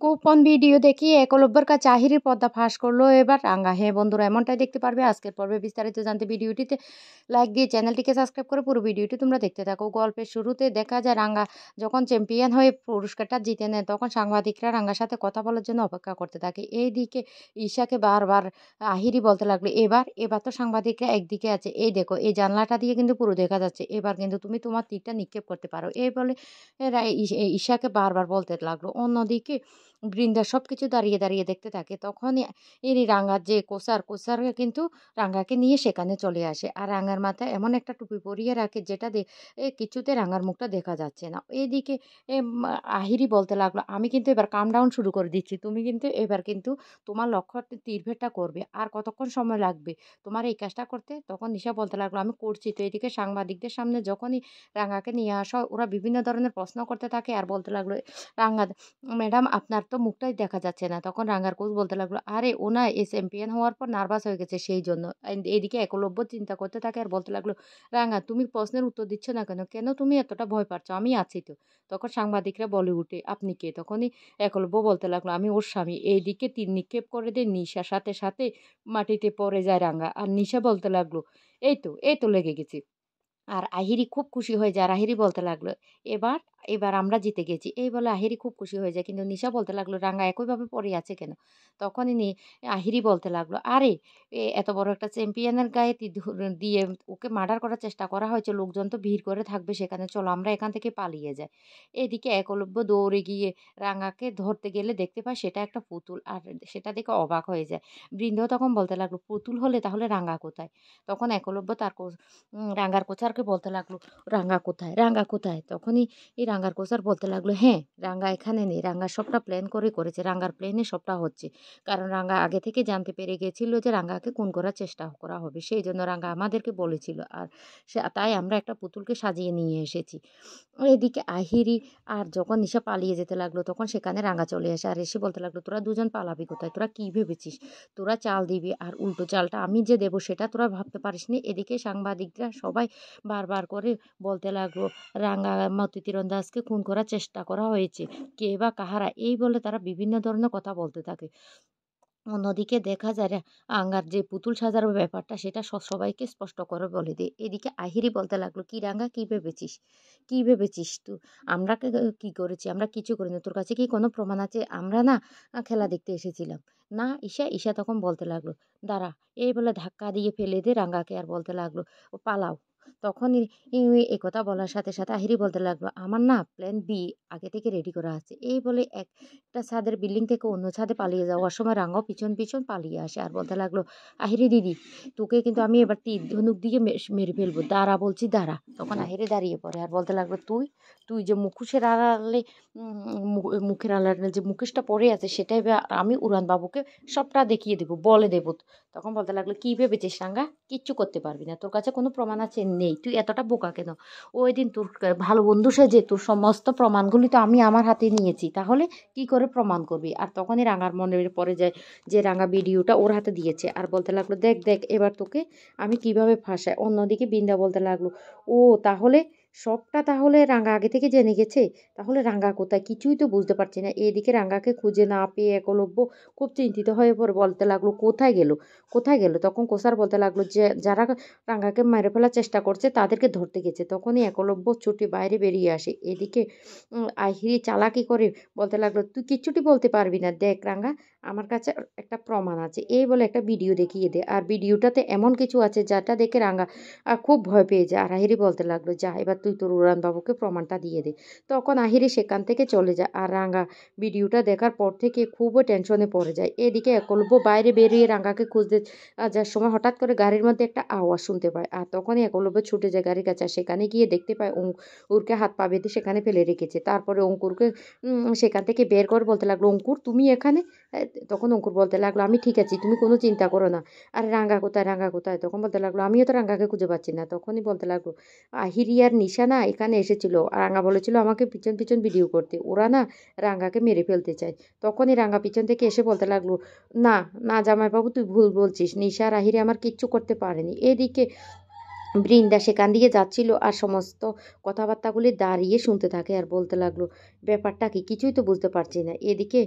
গোপন ভিডিও দেখিয়ে একলব্যের কাছে আহিরির পর্দা ফাঁস করলো এবার রাঙ্গা। হ্যাঁ বন্ধুরা, এমনটাই দেখতে পারবে আজকের পর্বে। বিস্তারিত জানতে ভিডিওটিতে লাইক দিয়ে চ্যানেলটিকে সাবস্ক্রাইব করে পুরো ভিডিওটি তোমরা দেখতে থাকো। গল্পের শুরুতে দেখা যায় রাঙ্গা যখন চ্যাম্পিয়ন হয়ে পুরস্কারটা জিতে নেয় তখন সাংবাদিকরা রাঙ্গার সাথে কথা বলার জন্য অপেক্ষা করতে থাকে। এইদিকে ঈশাকে বারবার আহিরি বলতে লাগলো, এবার এবার তো সাংবাদিকরা একদিকে আছে, এই দেখো এই জানলাটা দিয়ে কিন্তু পুরো দেখা যাচ্ছে, এবার কিন্তু তুমি তোমার তীরটা নিক্ষেপ করতে পারো। এই বলে ঈশাকে বারবার বলতে লাগলো। অন্যদিকে বৃন্দা সবকিছু দাঁড়িয়ে দাঁড়িয়ে দেখতে থাকে। তখনই এরই রাঙ্গার যে কোসার কিন্তু রাঙ্গাকে নিয়ে সেখানে চলে আসে। আর রাঙ্গার মাথায় এমন একটা টুপি পরিয়ে রাখে যেটা কিছুতে রাঙ্গার মুখটা দেখা যাচ্ছে না। এইদিকে আহিরি বলতে লাগলো, আমি কিন্তু এবার কাম ডাউন শুরু করে দিচ্ছি, তুমি কিন্তু এবার কিন্তু তোমার লক্ষ্য তীরভেদটা করবে। আর কতক্ষণ সময় লাগবে তোমার এই কাজটা করতে? তখন নিশা বলতে লাগলো, আমি করছি তো। এদিকে সাংবাদিকদের সামনে যখনই রাঙ্গাকে নিয়ে আসা হয়, ওরা বিভিন্ন ধরনের প্রশ্ন করতে থাকে আর বলতে লাগলো, রাঙ্গা ম্যাডাম আপনার তো মুখটাই দেখা যাচ্ছে না। তখন রাঙ্গার কোচ বলতে লাগলো, আরে ও না এ চ্যাম্পিয়ন হওয়ার পর নার্ভাস হয়ে গেছে সেই জন্য। এদিকে একলব্য চিন্তা করতে থাকে আর বলতে লাগলো, রাঙ্গা তুমি প্রশ্নের উত্তর দিচ্ছ না কেন? কেন তুমি এতটা ভয় পাচ্ছ? আমি আছি তো। তখন সাংবাদিকরা বলে উঠে, আপনি কে? তখনই একলব্য বলতে লাগলো, আমি ওর স্বামী। এইদিকে তীর নিক্ষেপ করে দেয় নিশা, সাথে সাথে মাটিতে পড়ে যায় রাঙ্গা। আর নিশা বলতে লাগলো, এই তো লেগে গেছি। আর আহিরি খুব খুশি হয়ে যায়। আর আহিরি বলতে লাগলো, এবার এবার আমরা জিতে গেছি। এই বলে আহিরি খুব খুশি হয়ে যায়। কিন্তু নিশা বলতে লাগলো, রাঙ্গা একইভাবে পড়ে আছে কেন? তখনই আহিরি বলতে লাগলো, আরে এত বড় একটা চ্যাম্পিয়নের গায়ে দিয়ে ওকে মার্ডার করার চেষ্টা করা হয়েছে, লোকজন তো ভিড় করে থাকবে সেখানে, চলো আমরা এখান থেকে পালিয়ে যাই। এদিকে একলব্য দৌড়ে গিয়ে রাঙ্গাকে ধরতে গেলে দেখতে পায় সেটা একটা পুতুল। আর সেটা দেখে অবাক হয়ে যায়। বৃন্দ তখন বলতে লাগলো, পুতুল হলে তাহলে রাঙ্গা কোথায়? তখন একলব্য তার রাঙ্গার কোচারকে বলতে লাগলো, রাঙ্গা কোথায়, রাঙ্গা কোথায়? তখনই এই রাঙ্গার কোচার বলতে লাগলো, হ্যাঁ রাঙ্গা এখানে নেই, রাঙ্গা সবটা প্ল্যান করে করেছে, রাঙ্গার প্ল্যানে সবটা হচ্ছে। কারণ রাঙ্গা আগে থেকে জানতে পেরে গেছিল যে রাঙ্গাকে খুন করার চেষ্টা করা হবে, সেই জন্য রাঙ্গা আমাদেরকে বলেছিল। আর তাই আমরা একটা পুতুলকে সাজিয়ে নিয়ে এসেছি। এদিকে আহিরি আর যখন নিশা পালিয়ে যেতে লাগলো তখন সেখানে রাঙ্গা চলে আসে আর এসে বলতে লাগলো, তোরা দুজন পালাবি কোথায়? তোরা কি ভেবেছিস তোরা চাল দিবি আর উল্টো চালটা আমি যে দেবো সেটা তোরা ভাবতে পারিসনি? এদিকে সাংবাদিকরা সবাই বারবার করে বলতে লাগলো, রাঙ্গা মতি তীরন্দাজকে খুন করার চেষ্টা করা হয়েছে, কে বা কাহারা? এই বলে তারা বিভিন্ন ধরনের কথা বলতে থাকে। অন্যদিকে দেখা যায় আঙ্গার যে পুতুল সাজার ব্যাপারটা সেটা সবাইকে স্পষ্ট করে বলে দেয়। এদিকে আহিরি বলতে লাগলো, কি রাঙ্গা কি ভেবেছিস, কি ভেবেছিস তুই? আমরা কি করেছি? আমরা কিছু করিনি। তোর কাছে কি কোনো প্রমাণ আছে? আমরা না খেলা দেখতে এসেছিলাম। না ঈশা। ঈশা তখন বলতে লাগলো, দাঁড়া। এই বলে ধাক্কা দিয়ে ফেলে দিয়ে রাঙ্গাকে আর বলতে লাগলো, ও পালাও। তখনই একথা বলার সাথে সাথে আহিরি বলতে লাগলো, আমার না প্ল্যান বি আগে থেকে রেডি করা আছে। এই বলে একটা ছাদের বিল্ডিং থেকে অন্য ছাদে পালিয়ে যাওয়ার সময় রাঙ্গাও পিছন পিছন পালিয়ে আসে আর বলতে লাগলো, আহিরি দিদি তোকে কিন্তু আমি এবার তীর ধনুক দিয়ে মেরে ফেলবো, দাঁড়া বলছি দাঁড়া। তখন আহিরি দাঁড়িয়ে পড়ে আর বলতে লাগলো, তুই তুই যে মুখোশের আড়ালে মুখের আড়ালে যে মুখোশটা পরে আছে সেটাই আমি উড়ান বাবুকে সবটা দেখিয়ে দেবো, বলে দেবো। তখন বলতে লাগলো, কি ভেবেছিস রাঙ্গা? কিচ্ছু করতে পারবি না, তোর কাছে কোনো প্রমাণ আছে? নেই। তুই এতটা বোকা কেন? ওই দিন তোর ভালো বন্ধু সেজে তোর সমস্ত প্রমাণগুলি তো আমি আমার হাতে নিয়েছি, তাহলে কি করে প্রমাণ করবি? আর তখনই রাঙার মনে পড়ে যায় যে রাঙা ভিডিওটা ওর হাতে দিয়েছে আর বলতে লাগলো, দেখ দেখ এবার তোকে আমি কিভাবে ফাঁসাই। অন্যদিকে বিন্দা বলতে লাগলো, ও তাহলে সবটা তাহলে রাঙা আগে থেকে জেনে গেছে। তাহলে রাঙা কোথায়? কিছুই তো বুঝতে পারছি না। এদিকে রাঙাকে খুঁজে না পেয়ে একলব্য খুব চিন্তিত হয়ে পড়ে বলতে লাগলো, কোথায় গেল, কোথায় গেল? তখন কোসার বলতে লাগলো যে যারা রাঙাকে মেরে ফেলার চেষ্টা করছে তাদেরকে ধরতে গেছে। তখনই একলব্য ছুটি বাইরে বেরিয়ে আসে। এদিকে আহিরি চালাকি করে বলতে লাগলো, তুই কিচ্ছুটি বলতে পারবি না, দেখ রাঙ্গা আমার কাছে একটা প্রমাণ আছে। এই বলে একটা ভিডিও দেখিয়ে দে। আর ভিডিওটাতে এমন কিছু আছে যেটা দেখে রাঙ্গা খুব ভয় পেয়ে যায়। আর আহিরি বলতে লাগলো, যা এবার তুই তোর উড়ান বাবুকে প্রমাণটা দিয়ে দে। তখন আহিরি সেখান থেকে চলে যায় আর রাঙ্গা ভিডিওটা দেখার পর থেকে খুবই টেনশনে পড়ে যায়। এদিকে একলব্য বাইরে বেরিয়ে রাঙ্গাকে খুঁজতে যার সময় হঠাৎ করে গাড়ির মধ্যে একটা আওয়াজ শুনতে পায়। আর তখনই একলব্য ছুটে যায় গাড়ির কাছে। সেখানে গিয়ে দেখতে পায় অঙ্কুরকে হাত পা বেঁধে সেখানে ফেলে রেখেছে। তারপরে অঙ্কুরকে সেখান থেকে বের করে বলতে লাগলো, অঙ্কুর তুমি এখানে? তখন অঙ্কুর বলতে লাগলো, আমি ঠিক আছি, তুমি কোনো চিন্তা করো না। আরে রাঙ্গা কোথায়, রাঙ্গা কোথায়? তখন বলতে লাগলো, আমিও তো রাঙ্গাকে খুঁজে পাচ্ছি না। তখনই বলতে লাগলো, আহিরি আর নিশা না এখানে এসেছিল। আর রাঙ্গা বলেছিল আমাকে পিছন পিছন ভিডিও করতে, ওরা না রাঙ্গাকে মেরে ফেলতে চায়। তখনই রাঙ্গা পিছন থেকে এসে বলতে লাগলো, না না জামাইবাবু তুই ভুল বলছিস, নিশা আর আহিরি আমার কিচ্ছু করতে পারেনি। এদিকে বৃন্দা সেখান দিয়ে যাচ্ছিল আর সমস্ত কথাবার্তাগুলি দাঁড়িয়ে শুনতে থাকে আর বলতে লাগলো, ব্যাপারটা কি? কিছুই তো বুঝতে পারছি না। এদিকে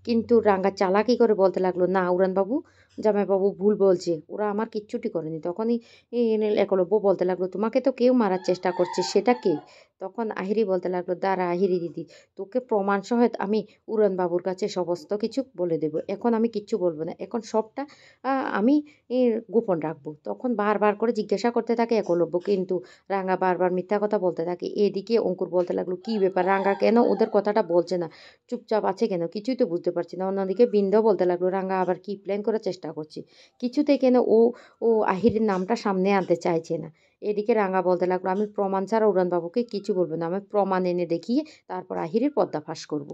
কিন্তু রাঙ্গা চালাকি করে বলতে লাগলো, না উড়ানবাবু, জামাইবাবু ভুল বলছে। ওরা আমার কিচ্ছুটি করেনি। তখনই একলব্য বলতে লাগলো, তোমাকে তো কেউ মারার চেষ্টা করছে, সেটা কে? তখন আহিরি বলতে লাগলো, দাঁড়া আহিরি দিদি, তোকে প্রমাণ সহেত আমি উড়ানবাবুর কাছে সমস্ত কিছু বলে দেব। এখন আমি কিচ্ছু বলব না। এখন সবটা আমি গোপন রাখবো। তখন বারবার করে জিজ্ঞাসা করতে থাকে একলব্য, কিন্তু রাঙা বারবার মিথ্যা কথা বলতে থাকে। এদিকে অঙ্কুর বলতে লাগলো, কি ব্যাপার, রাঙা কেন ওদের কথাটা বলছে না? চুপচাপ আছে কেন? কিছুই তো বুঝতে পারছি না। অন্যদিকে বিন্দাও বলতে লাগলো, রাঙা আবার কি প্ল্যান করার চেষ্টা করছে? কিছুতেই কেন ও আহিরের নামটা সামনে আনতে চাইছে না। এদিকে রাঙা বলতে লাগলো, আমি প্রমাণ ছাড়া উড়ানবাবুকে কিছু বলবো না। আমি প্রমাণ এনে দেখিয়ে তারপর আহিরের পর্দা ফাঁস করব।